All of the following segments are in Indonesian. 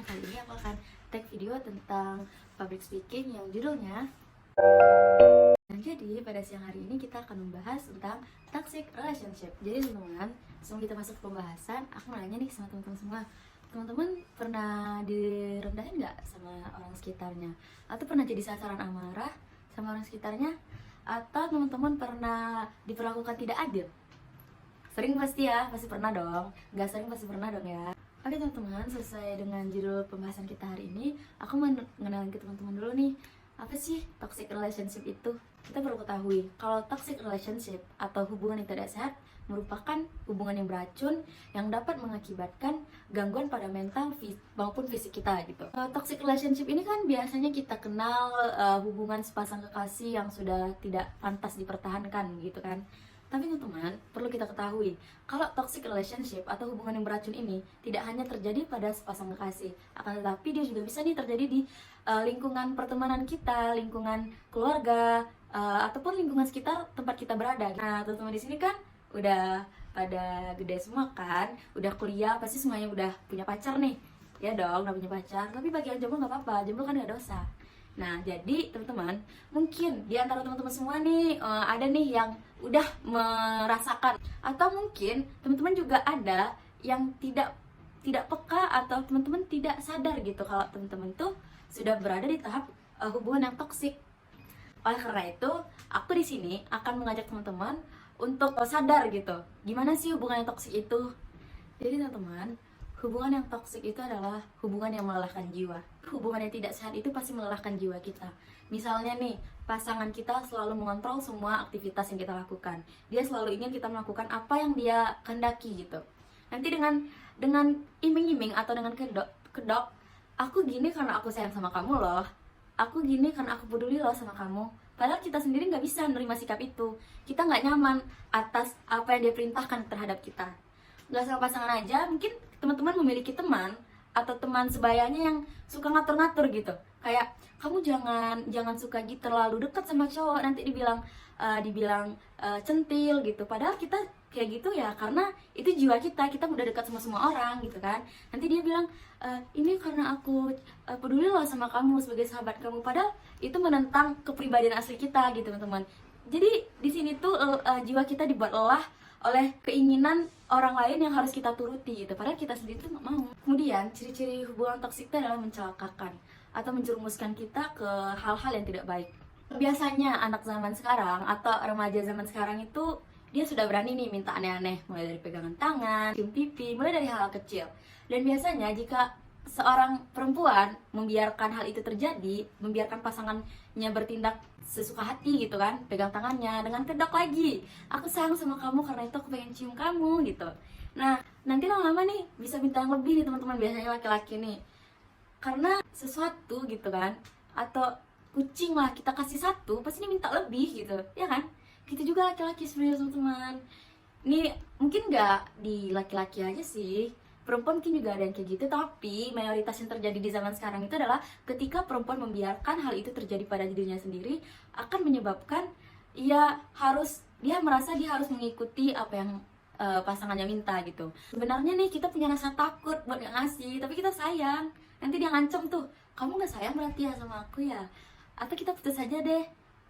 Nah, kali ini aku akan take video tentang public speaking yang judulnya. Dan jadi pada siang hari ini kita akan membahas tentang toxic relationship. Jadi teman-teman, sebelum kita masuk ke pembahasan, aku mau nanya nih sama teman-teman semua. Teman-teman pernah direndahin nggak sama orang sekitarnya? Atau pernah jadi sasaran amarah sama orang sekitarnya? Atau teman-teman pernah diperlakukan tidak adil? Sering pasti ya, pasti pernah dong. Nggak sering pasti pernah dong ya. Oke teman-teman, sesuai dengan judul pembahasan kita hari ini, aku mau ngenalin ke teman-teman dulu nih, apa sih toxic relationship itu? Kita perlu ketahui kalau toxic relationship atau hubungan yang tidak sehat merupakan hubungan yang beracun yang dapat mengakibatkan gangguan pada mental maupun fisik kita gitu. Toxic relationship ini kan biasanya kita kenal hubungan sepasang kekasih yang sudah tidak pantas dipertahankan gitu kan. Tapi teman-teman, perlu kita ketahui, kalau toxic relationship atau hubungan yang beracun ini tidak hanya terjadi pada sepasang kekasih, akan tetapi dia juga bisa nih terjadi di lingkungan pertemanan kita, lingkungan keluarga, ataupun lingkungan sekitar tempat kita berada. Nah, teman-teman di sini kan udah pada gede semua kan, udah kuliah, pasti semuanya udah punya pacar nih. Ya dong, udah punya pacar, tapi bagi yang jomblo nggak apa-apa, jomblo kan nggak dosa. Nah, jadi teman-teman, mungkin di antara teman-teman semua nih ada nih yang udah merasakan, atau mungkin teman-teman juga ada yang tidak peka, atau teman-teman tidak sadar gitu kalau teman-teman tuh sudah berada di tahap hubungan yang toksik. Oleh karena itu, aku di sini akan mengajak teman-teman untuk sadar gitu. Gimana sih hubungan yang toksik itu? Jadi teman-teman, hubungan yang toksik itu adalah hubungan yang melelahkan jiwa. Hubungan yang tidak sehat itu pasti melelahkan jiwa kita. Misalnya nih, pasangan kita selalu mengontrol semua aktivitas yang kita lakukan. Dia selalu ingin kita melakukan apa yang dia kehendaki gitu. Nanti dengan iming-iming atau dengan kedok, aku gini karena aku sayang sama kamu loh. Aku gini karena aku peduli loh sama kamu. Padahal kita sendiri nggak bisa menerima sikap itu. Kita nggak nyaman atas apa yang dia perintahkan terhadap kita. Nggak sama pasangan aja, mungkin teman-teman memiliki teman atau teman sebayanya yang suka ngatur-ngatur gitu. Kayak kamu jangan suka gitu terlalu dekat sama cowok, nanti dibilang centil gitu. Padahal kita kayak gitu ya karena itu jiwa kita mudah dekat sama semua orang gitu kan. Nanti dia bilang ini karena aku peduli loh sama kamu sebagai sahabat kamu. Padahal itu menentang kepribadian asli kita gitu teman-teman. Jadi di sini tuh jiwa kita dibuat lelah oleh keinginan orang lain yang harus kita turuti gitu, padahal kita sendiri tuh nggak mau. Kemudian ciri-ciri hubungan toksik itu adalah mencelakakan atau menjerumuskan kita ke hal-hal yang tidak baik. Biasanya anak zaman sekarang atau remaja zaman sekarang itu dia sudah berani nih minta aneh-aneh, mulai dari pegangan tangan, cium pipi, mulai dari hal-hal kecil. Dan biasanya jika seorang perempuan membiarkan hal itu terjadi, membiarkan pasangannya bertindak sesuka hati gitu kan, pegang tangannya dengan kedok lagi, aku sayang sama kamu karena itu aku pengen cium kamu gitu. Nah, nanti lama-lama nih bisa minta yang lebih nih teman-teman, biasanya laki-laki nih karena sesuatu gitu kan, atau kucing lah kita kasih satu pasti dia minta lebih gitu ya kan. Gitu juga laki-laki sebenarnya teman-teman. Ini mungkin nggak di laki-laki aja sih, perempuan mungkin juga ada yang kayak gitu, tapi mayoritas yang terjadi di zaman sekarang itu adalah ketika perempuan membiarkan hal itu terjadi pada dirinya sendiri, akan menyebabkan dia merasa dia harus mengikuti apa yang pasangannya minta gitu. Sebenarnya nih kita punya rasa takut buat ngasih, tapi kita sayang. Nanti dia ngancem tuh, kamu nggak sayang berarti ya sama aku ya, atau kita putus saja deh.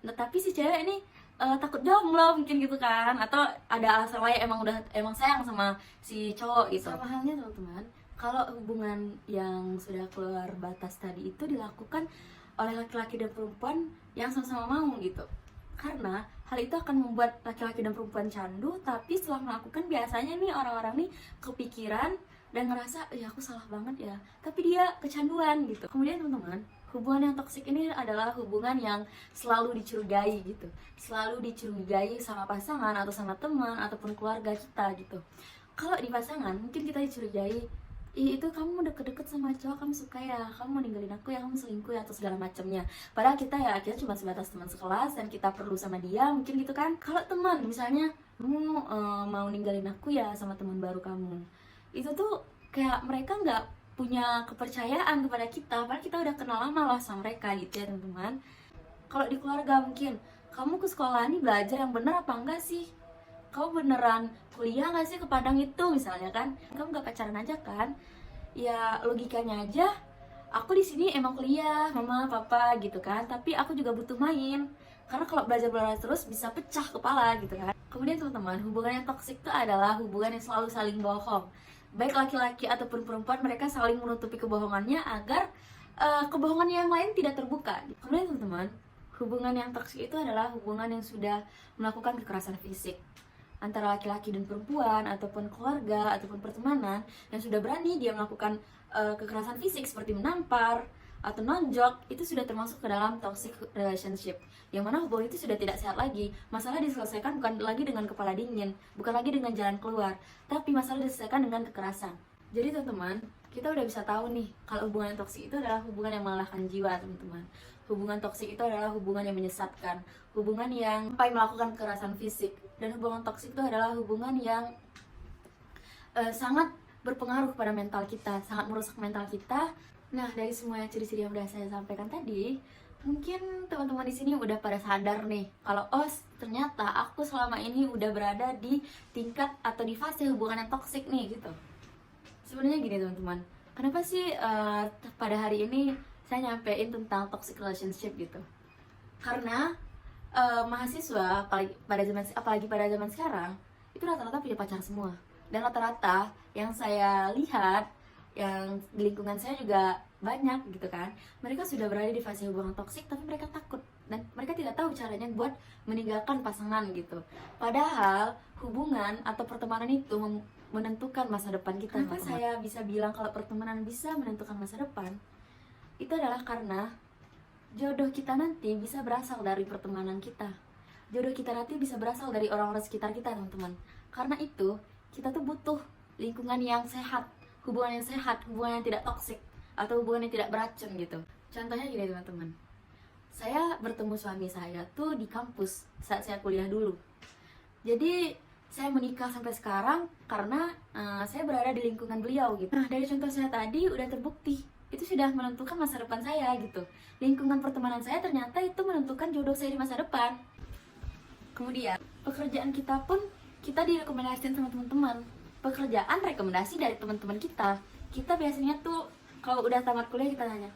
Nah, tapi si cewek ini takut jomblo mungkin gitu kan, atau ada alasan lain, emang sayang sama si cowok gitu. Sama halnya teman-teman, kalau hubungan yang sudah keluar batas tadi itu dilakukan oleh laki-laki dan perempuan yang sama-sama mau gitu, karena hal itu akan membuat laki-laki dan perempuan candu. Tapi setelah melakukan, biasanya nih orang-orang nih kepikiran dan ngerasa ya aku salah banget ya, tapi dia kecanduan gitu. Kemudian teman-teman, hubungan yang toksik ini adalah hubungan yang selalu dicurigai gitu, selalu dicurigai sama pasangan atau sama teman ataupun keluarga kita gitu. Kalau di pasangan mungkin kita dicurigai, itu kamu deket-deket sama cowok, kamu suka ya, kamu mau ninggalin aku ya, kamu selingkuh ya, atau segala macamnya. Padahal kita cuma sebatas teman sekelas dan kita perlu sama dia mungkin gitu kan. Kalau teman misalnya, kamu mau ninggalin aku ya sama teman baru kamu, itu tuh kayak mereka nggak punya kepercayaan kepada kita, padahal kita udah kenal lama loh sama mereka gitu ya teman-teman. Kalau di keluarga mungkin, kamu ke sekolah ini belajar yang bener apa enggak sih? Kamu beneran kuliah nggak sih ke Padang itu misalnya kan? Kamu nggak pacaran aja kan? ya logikanya aja, aku di sini emang kuliah, mama, papa gitu kan, tapi aku juga butuh main. Karena kalau belajar terus bisa pecah kepala gitu kan. Kemudian teman-teman, hubungan yang toksik itu adalah hubungan yang selalu saling bohong. Baik laki-laki ataupun perempuan, mereka saling menutupi kebohongannya agar kebohongan yang lain tidak terbuka. Kemudian teman-teman, hubungan yang toksik itu adalah hubungan yang sudah melakukan kekerasan fisik antara laki-laki dan perempuan, ataupun keluarga, ataupun pertemanan yang sudah berani dia melakukan kekerasan fisik seperti menampar atau nonjok, itu sudah termasuk ke dalam toxic relationship, yang mana hubungan itu sudah tidak sehat lagi. Masalah diselesaikan bukan lagi dengan kepala dingin, bukan lagi dengan jalan keluar, tapi masalah diselesaikan dengan kekerasan. Jadi teman-teman, kita udah bisa tahu nih kalau hubungan yang toksik itu adalah hubungan yang melelahkan jiwa teman-teman. Hubungan toksik itu adalah hubungan yang menyesatkan, hubungan yang sampai melakukan kekerasan fisik, dan hubungan toksik itu adalah hubungan yang sangat berpengaruh pada mental kita, sangat merusak mental kita. Nah, dari semua ciri-ciri yang udah saya sampaikan tadi, mungkin teman-teman di sini udah pada sadar nih kalau ternyata aku selama ini udah berada di tingkat atau di fase hubungan yang toksik nih gitu. Sebenarnya gini teman-teman, kenapa sih pada hari ini saya nyampein tentang toxic relationship gitu? Karena mahasiswa apalagi pada zaman sekarang itu rata-rata punya pacar semua, dan rata-rata yang saya lihat yang di lingkungan saya juga banyak gitu kan, mereka sudah berada di fase hubungan toksik tapi mereka takut dan mereka tidak tahu caranya buat meninggalkan pasangan gitu. Padahal hubungan atau pertemanan itu menentukan masa depan kita. Kenapa saya bisa bilang kalau pertemanan bisa menentukan masa depan? Itu adalah karena jodoh kita nanti bisa berasal dari pertemanan kita. Jodoh kita nanti bisa berasal dari orang-orang sekitar kita teman-teman. Karena itu kita tuh butuh lingkungan yang sehat, hubungan yang sehat, hubungan yang tidak toksik, atau hubungan yang tidak beracun gitu. Contohnya gini teman-teman, saya bertemu suami saya tuh di kampus saat saya kuliah dulu. Jadi saya menikah sampai sekarang karena saya berada di lingkungan beliau gitu. Nah, dari contoh saya tadi udah terbukti itu sudah menentukan masa depan saya gitu. Lingkungan pertemanan saya ternyata itu menentukan jodoh saya di masa depan. Kemudian pekerjaan kita pun kita direkomendasikan sama teman-teman. Pekerjaan rekomendasi dari teman-teman kita. Kita biasanya tuh kalau udah tamat kuliah kita nanya,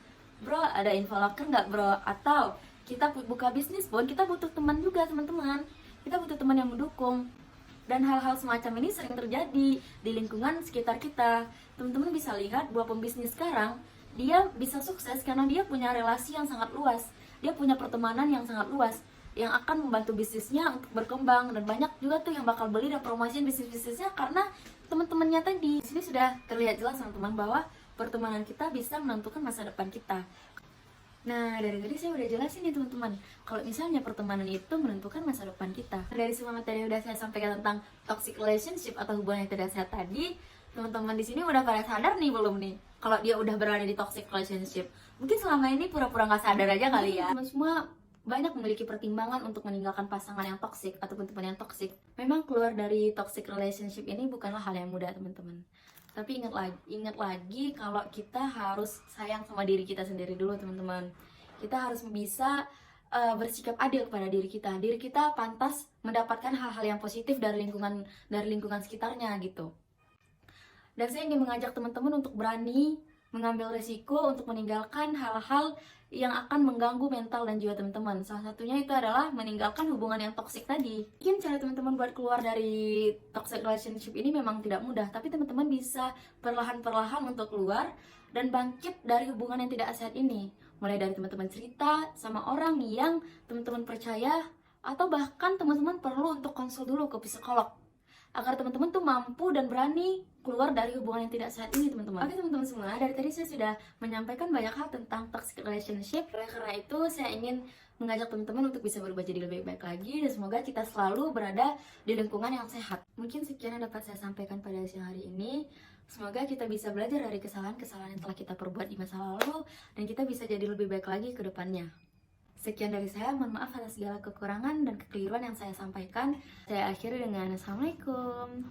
bro ada info loker nggak bro? Atau kita buka bisnis pun kita butuh teman juga teman-teman. Kita butuh teman yang mendukung. Dan hal-hal semacam ini sering terjadi di lingkungan sekitar kita. Teman-teman bisa lihat bahwa pembisnis sekarang dia bisa sukses karena dia punya relasi yang sangat luas, dia punya pertemanan yang sangat luas yang akan membantu bisnisnya untuk berkembang, dan banyak juga tuh yang bakal beli dan promosiin bisnisnya karena teman-temannya tadi. Di sini sudah terlihat jelas teman-teman bahwa pertemanan kita bisa menentukan masa depan kita. Nah, dari tadi saya udah jelasin nih teman-teman, kalau misalnya pertemanan itu menentukan masa depan kita. Dari semua materi yang udah saya sampaikan tentang toxic relationship atau hubungan yang tidak sehat tadi, teman-teman di sini udah pada sadar nih belum nih kalau dia udah berada di toxic relationship? Mungkin selama ini pura-pura nggak sadar aja kali ya. Semua banyak memiliki pertimbangan untuk meninggalkan pasangan yang toksik ataupun teman yang toksik. Memang keluar dari toxic relationship ini bukanlah hal yang mudah teman-teman. Tapi ingat lagi kalau kita harus sayang sama diri kita sendiri dulu teman-teman. Kita harus bisa bersikap adil kepada diri kita. Diri kita pantas mendapatkan hal-hal yang positif dari lingkungan sekitarnya gitu. Dan saya ingin mengajak teman-teman untuk berani mengambil resiko untuk meninggalkan hal-hal yang akan mengganggu mental dan jiwa teman-teman. Salah satunya itu adalah meninggalkan hubungan yang toksik tadi. Mungkin cara teman-teman buat keluar dari toxic relationship ini memang tidak mudah, tapi teman-teman bisa perlahan-perlahan untuk keluar dan bangkit dari hubungan yang tidak sehat ini. Mulai dari teman-teman cerita sama orang yang teman-teman percaya, atau bahkan teman-teman perlu untuk konsul dulu ke psikolog agar teman-teman tuh mampu dan berani keluar dari hubungan yang tidak sehat ini teman-teman. Oke teman-teman semua, dari tadi saya sudah menyampaikan banyak hal tentang toxic relationship. Karena itu saya ingin mengajak teman-teman untuk bisa berubah jadi lebih baik lagi, dan semoga kita selalu berada di lingkungan yang sehat. Mungkin sekian yang dapat saya sampaikan pada siang hari ini. Semoga kita bisa belajar dari kesalahan-kesalahan yang telah kita perbuat di masa lalu, dan kita bisa jadi lebih baik lagi ke depannya. Sekian dari saya, mohon maaf atas segala kekurangan dan kekeliruan yang saya sampaikan. Saya akhiri dengan Assalamualaikum.